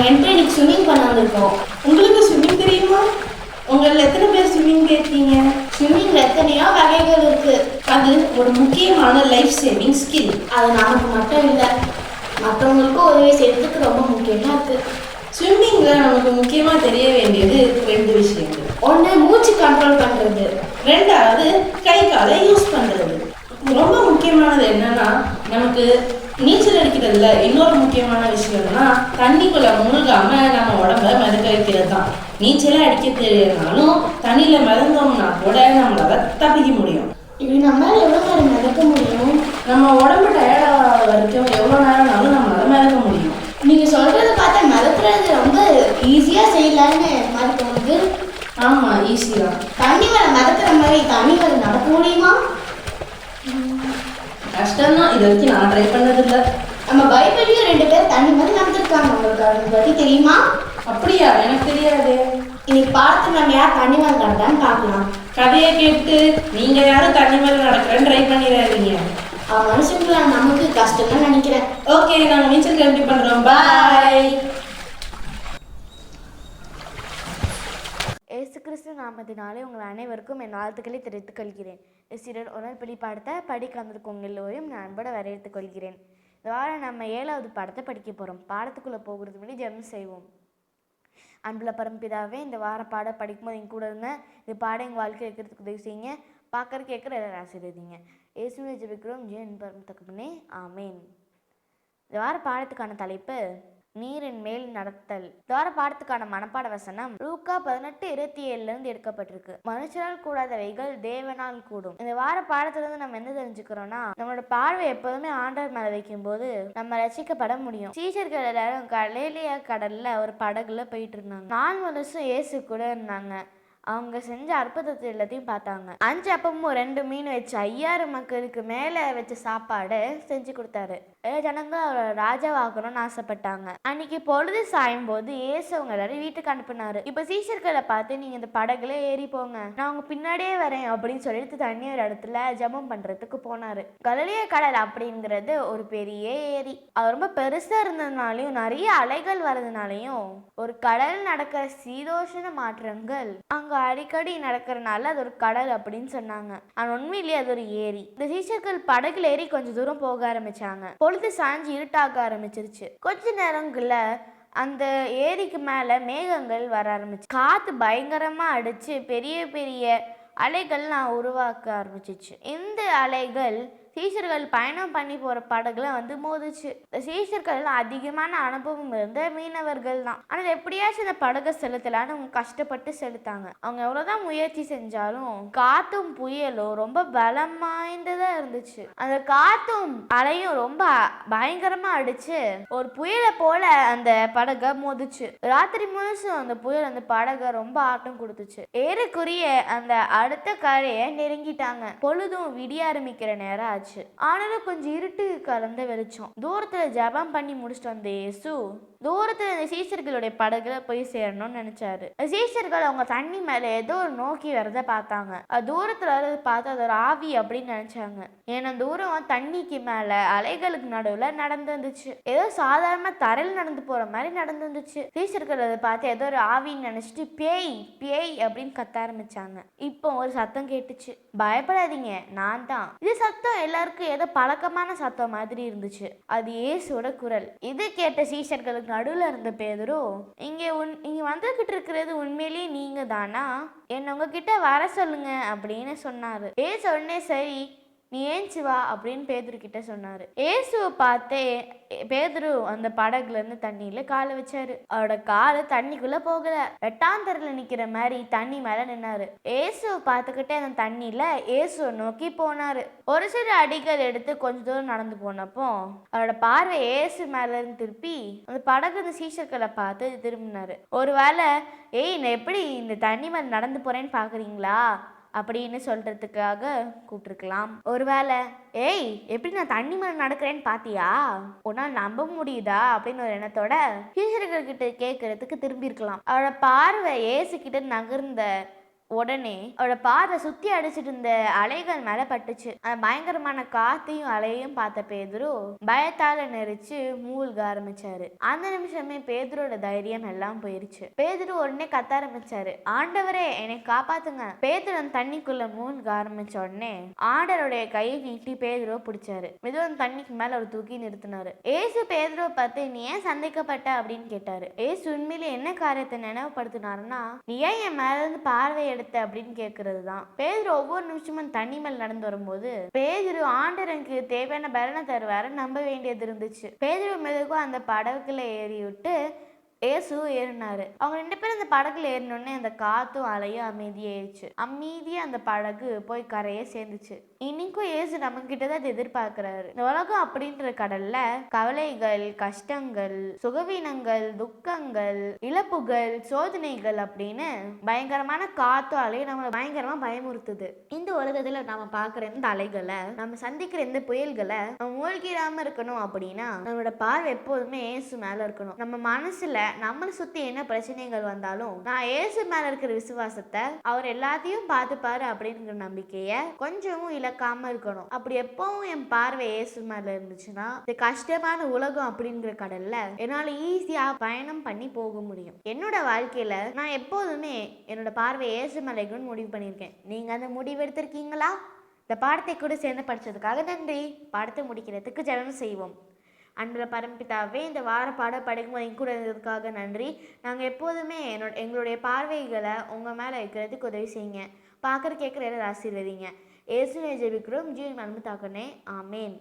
வந்துட்டு இன்னைக்கு ஸ்விம்மிங் பண்ண வந்திருக்கோம். உங்களுக்கு ஸ்விம்மிங் தெரியுமா? உங்களில் எத்தனை பேர் ஸ்விம்மிங் கேட்பீங்க? ஸ்விம்மிங்ல எத்தனையோ வகைகள் இருக்கு. அது ஒரு முக்கியமான லைஃப் சேவிங் ஸ்கில். அது நமக்கு மட்டும் இல்லை, மற்றவங்களுக்கும் உதவி செய்யறதுக்கு ரொம்ப முக்கியமா இருக்கு. ஸ்விம்மிங்ல நமக்கு முக்கியமா தெரிய வேண்டியது 2 விஷயங்கள். ஒன்று மூச்சு கண்ட்ரோல் பண்றது, 2வது கை காலை யூஸ் பண்றது. ரொம்ப முக்கியமானது என்னன்னா, நமக்கு நீச்சல் அடிக்கிறதுல இன்னொரு முக்கியமான விஷயம்னா தண்ணிக்குள்ள மூழ்காம நம்ம உடம்ப மிதக்க வைக்கிறது தான். நீச்சலே அடிக்க தெரியலனாலும் தண்ணியில மிதந்தோம்னா கூட நம்மளால தப்பிக்க முடியும். இப்படி நம்மளால எவ்வளவு நேரம் மிதக்க முடியும்? நம்ம உடம்பு டயர்டாக வரைக்கும் எவ்வளோ நேரம்னாலும் நம்மளால மிதக்க முடியும். நீங்க சொல்றதை பார்த்தா மிதக்கிறது ரொம்ப ஈஸியா செய்யலான்னு மாதிரி தோணுது. ஆமா, ஈஸி தான். தண்ணி மேல மிதக்கிற மாதிரி தண்ணி மேல நடக்க முடியுமா? கஷ்டம்தான். இது வரைக்கும் நான் ட்ரை பண்ணதில்லை. நம்ம பைபிள்லயும் 2 பேர் தண்ணி மேல நடந்திருக்காங்க. உங்களுக்கு அதை பத்தி தெரியுமா? அப்படியா? எனக்கு தெரியாது. இன்னைக்கு பார்த்து நம்ம யார் தண்ணி மேல நடந்தான்னு பார்க்கலாம். கதையை கேட்டு நீங்க யாரும் தண்ணி மேல நடக்கிறேன்னு ட்ரை பண்ணிடாதீங்க. மனுஷங்கள நமக்கு கஷ்டம் தான் நினைக்கிறேன். ஓகே, நாங்க நீச்சல் கல்வி பண்றோம். பாய். இயேசு கிறிஸ்து நாமத்தினாலே உங்கள் அனைவருக்கும் என் வாழ்த்துக்களை தெரிவித்துக் கொள்கிறேன். இசிறர் உணர் பள்ளி பாடத்தை படிக்க வந்திருக்கவங்க எல்லோரையும் நான் அன்போட வரவேற்றுக் கொள்கிறேன். இந்த வாரம் நம்ம 7வது பாடத்தை படிக்க போகிறோம். பாடத்துக்குள்ளே போகிறது முன்னாடி ஜெபம் செய்வோம். அன்புள்ள பரம்பிதாவே, இந்த வார பாடம் படிக்கும்போது எங்க கூட இருங்க. இந்த பாடம் எங்கள் வாழ்க்கை இருக்கிறதுக்கு உதவி செய்யுங்க. பார்க்குற கேட்குற எல்லாரும் ஆசீர்வதிங்க. இயேசுவை ஜெபிக்கிறோம். ஜெயன் பரம் தகப்பனே, ஆமேன். இந்த வார பாடத்துக்கான தலைப்பு நீரின் மேல் நடத்தல். வார பாடத்துக்கான மனப்பாட வசனம் லூக்கா 18:27 எடுக்கப்பட்டிருக்கு. மனுஷரால் கூடாதவைகள் தேவனால் கூடும். இந்த வார பாடத்துல இருந்து நம்ம என்ன தெரிஞ்சுக்கிறோம்னா, நம்மளோட பார்வை எப்போதுமே ஆண்டவர் மேல வைக்கும் போது நம்ம ரசிக்கப்பட முடியும். சீஷர்கள் எல்லாரும் கலிலேயா கடல்ல ஒரு படகுல போயிட்டு இருந்தாங்க. 4 வருஷம் இயேசு கூட இருந்தாங்க. அவங்க செஞ்ச அற்புதத்தை எல்லாத்தையும் பார்த்தாங்க. 5 அப்பமும் 2 மீன் வச்சு 5000 மக்களுக்கு மேல வச்ச சாப்பாடு செஞ்சு கொடுத்தாரு. ஜனங்கள் அவரை ராஜாவாக்கணும்னு ஆசைப்பட்டாங்க. அன்னைக்கு பொழுது சாயும் போது இயேசு அவங்க எல்லாரும் வீட்டுக்கு அனுப்பினாரு. இப்ப சீஷர்களை பார்த்து, நீங்க இந்த படகுல ஏறி போங்க, நான் உங்க பின்னாடியே வரேன் அப்படின்னு சொல்லிட்டு தண்ணி ஒரு இடத்துல ஜெபம் பண்றதுக்கு போனாரு. கலிலேயா கடல் அப்படிங்கிறது ஒரு பெரிய ஏரி. அது ரொம்ப பெருசா இருந்ததுனாலையும் நிறைய அலைகள் வர்றதுனாலையும் ஒரு கடல் நடக்கிற சீதோஷண மாற்றங்கள் அங்க அடிக்கடி நடக்கிறதுனால அது ஒரு கடல் அப்படின்னு சொன்னாங்க. ஆனா உண்மையிலேயே அது ஒரு ஏரி. இந்த சீஷர்கள் படகுல ஏறி கொஞ்சம் தூரம் போக ஆரம்பிச்சாங்க. பொழுது சாஞ்சி இருட்டாக ஆரம்பிச்சிருச்சு. கொஞ்ச நேரங்குள்ள அந்த ஏரிக்கு மேல மேகங்கள் வர ஆரம்பிச்சு. காத்து பயங்கரமா அடிச்சு பெரிய பெரிய அலைகள்லாம் உருவாக்க ஆரம்பிச்சிச்சு. இந்த அலைகள் சீஷர்கள் பயணம் பண்ணி போற படகுல வந்து மோதிச்சு. சீஷர்கள் அதிகமான அனுபவம் இருந்த மீனவர்கள் தான். ஆனால் எப்படியாச்சும் இந்த படகை செலுத்தலான்னு அவங்க கஷ்டப்பட்டு செலுத்தாங்க. அவங்க எவ்வளவுதான் முயற்சி செஞ்சாலும் காத்தும் புயலும் ரொம்ப பலம் வாய்ந்ததா இருந்துச்சு. அந்த காத்தும் அலையும் ரொம்ப பயங்கரமா அடிச்சு ஒரு புயலை போல அந்த படகை மோதிச்சு. ராத்திரி முழுசும் அந்த புயல் அந்த படகை ரொம்ப ஆட்டம் கொடுத்துச்சு. ஏறக்குரிய அந்த அடுத்த கரையை நெருங்கிட்டாங்க. பொழுதும் விடிய ஆரம்பிக்கிற நேரம். ஆனாலும் கொஞ்சம் இருட்டு கலந்த வெளிச்சம். தூரத்துல ஜெபம் பண்ணி முடிச்சுட்டு வந்த இயேசு தூரத்துல இந்த சீஷர்களுடைய படகுல போய் சேரணும்னு நினைச்சாரு. சீஷர்கள் அவங்க தண்ணி மேல ஏதோ ஒரு நோக்கி வரத பார்த்தாங்க. அது தூரத்துல வரது பார்த்து அது ஒரு ஆவி அப்படின்னு நினைச்சாங்க. ஏன்னா தூரம் தண்ணிக்கு மேல அலைகளுக்கு நடுவுல நடந்து வந்துச்சு. ஏதோ சாதாரண தரையில் நடந்து போற மாதிரி நடந்து வந்துச்சு. சீஷர்கள் அதை பார்த்து ஏதோ ஒரு ஆவின்னு நினைச்சிட்டு பேய் பேய் அப்படின்னு கத்த ஆரம்பிச்சாங்க. இப்போ ஒரு சத்தம் கேட்டுச்சு. பயப்படாதீங்க, நான் தான். இது சத்தம் எல்லாருக்கும் ஏதோ பழக்கமான சத்தம் மாதிரி இருந்துச்சு. அது இயேசுவோட குரல். இது கேட்ட சீஷர்களுக்கு நடுவுல இருந்த பேதுரு, இங்க வந்துகிட்டு இருக்கிறது உண்மையிலேயே நீங்க தானா? என்ன உங்ககிட்ட வர சொல்லுங்க அப்படின்னு சொன்னாரு. ஏசு உடனே சரி நீ ஏஞ்சி வா அப்படின்னு பேதுரு கிட்ட சொன்னாரு. ஏசுவை பார்த்தே பேதுரு அந்த படகுல இருந்து தண்ணியில காலை வச்சாரு. அவரோட காலு தண்ணிக்குள்ள போகல. வெட்டாந்தரில் நிக்கிற மாதிரி தண்ணி மேல நின்னாரு. ஏசுவை பார்த்துக்கிட்டே அந்த தண்ணியில ஏசுவை நோக்கி போனாரு. ஒரு சில அடிகள் எடுத்து கொஞ்ச தூரம் நடந்து போனப்போ அவரோட பார்வை ஏசு மேல இருந்து திருப்பி அந்த படகு அந்த சீஷர்களை பார்த்து திரும்பினாரு. ஒருவேளை நான் எப்படி இந்த தண்ணி மேல நடந்து போறேன்னு பாக்குறீங்களா அப்படின்னு சொல்றதுக்காக கூப்பிட்டுருக்கலாம். ஒருவேளை எப்படி நான் தண்ணி மேல நடக்கிறேன்னு பாத்தியா, உன்னால் நம்ப முடியுதா அப்படின்னு ஒரு எண்ணத்தோட சீஷர்கள் கிட்ட கேட்கறதுக்கு திரும்பி இருக்கலாம். அவரோட பார்வை ஏசு கிட்ட நகர்ந்த உடனே அவரோட பார்வை சுத்தி அடிச்சிட்டு இருந்த அலைகள் மேல பட்டுச்சு. அந்த பயங்கரமான காத்தையும் அலையையும் பார்த்த பேதுரு பயத்தால நெரிச்சு மூழ்க ஆரம்பிச்சாரு. அந்த நிமிஷமே பேதுரோட தைரியம் எல்லாம் போயிருச்சு. பேதுரு உடனே கத்த ஆரம்பிச்சாரு, ஆண்டவரே என்னை காப்பாத்துங்க. பேதுரு அந்த தண்ணிக்குள்ள மூழ்க ஆரம்பிச்ச உடனே ஆண்டவருடைய கையை நீட்டி பேதுருவை பிடிச்சாரு. மெதுவா அந்த தண்ணிக்கு மேல அவர் தூக்கி நிறுத்தினாரு. ஏசு பேதுருவை பார்த்து நீ ஏன் சந்தேகப்பட்ட அப்படின்னு கேட்டாரு. ஏசு உண்மையிலே என்ன காரியத்தை நினைவுபடுத்தினாருன்னா, நீ ஏன் என் மேல இருந்து பார்வை எடுத்த அப்படின்னு கேட்கறது தான். பேதுரு ஒவ்வொரு நிமிஷமும் தண்ணி மேல் நடந்து வரும்போது பேதுரு ஆண்டவருக்கு தேவையான பலனை தருவாரு நம்ப வேண்டியது இருந்துச்சு. பேதுரு மெதுவா அந்த படகுல ஏறி விட்டு ஏசு ஏறினாரு. அவங்க 2 பேரும் அந்த படகுல ஏறினோடனே அந்த காத்தும் அலையும் அமைதியாயிடுச்சு. அமைதியா அந்த படகு போய் கரையை சேர்ந்துச்சு. இன்னைக்கும் ஏசு நம்ம கிட்டதான் எதிர்பார்க்கிறாரு. இந்த உலகம் அப்படின்ற கடல்ல கவலைகள், கஷ்டங்கள், சுகவீனங்கள், துக்கங்கள், இழப்புகள், சோதனைகள் அப்படின்னு பயங்கரமான காத்தும் அலையும் நம்மளை பயங்கரமா பயமுறுத்துது. இந்த உலகத்துல நாம பாக்குற இந்த அலைகளை, நம்ம சந்திக்கிற இந்த புயல்களை நம்ம மூழ்கிடாம இருக்கணும் அப்படின்னா நம்மளோட பார்வை எப்போதுமே ஏசு மேல இருக்கணும். நம்ம மனசுல நம்மளை சுத்தி என்ன பிரச்சனைகள் வந்தாலும் நான் ஏசு மேல இருக்கிற விசுவாசத்தை, அவர் எல்லாத்தையும் பார்த்துப்பாரு அப்படிங்கிற நம்பிக்கைய கொஞ்சமும் இழக்காம இருக்கணும். அப்படி எப்பவும் என் பார்வை ஏசு மேல இருந்துச்சுன்னா இந்த கஷ்டமான உலகம் அப்படிங்கிற கடல்ல என்னால ஈஸியா பயணம் பண்ணி போக முடியும். என்னோட வாழ்க்கையில நான் எப்போதுமே என்னோட பார்வை ஏசு மேல இருக்கணும்னு முடிவு பண்ணியிருக்கேன். நீங்க அந்த முடிவு எடுத்திருக்கீங்களா? இந்த பாடத்தை கூட சேர்ந்து படிச்சதுக்காக நன்றி. பாடத்தை முடிக்கிறதுக்கு ஜெபம் செய்வோம். அன்புள்ள பரம்பிதாவே, இந்த வார பாட படிக்கும்போது எங்க கூட இருந்ததுக்காக நன்றி. நாங்கள் எப்போதுமே எங்களுடைய பார்வைகளை உங்கள் மேலே வைக்கிறதுக்கு உதவி செய்யுங்க. பார்க்குற கேட்குற எல்லாரும் ஆசீர்வதிங்க. இயேசுவை ஜெபிக்கிறோம். ஜீவன் அன்பு தாக்கனே. ஆமேன்.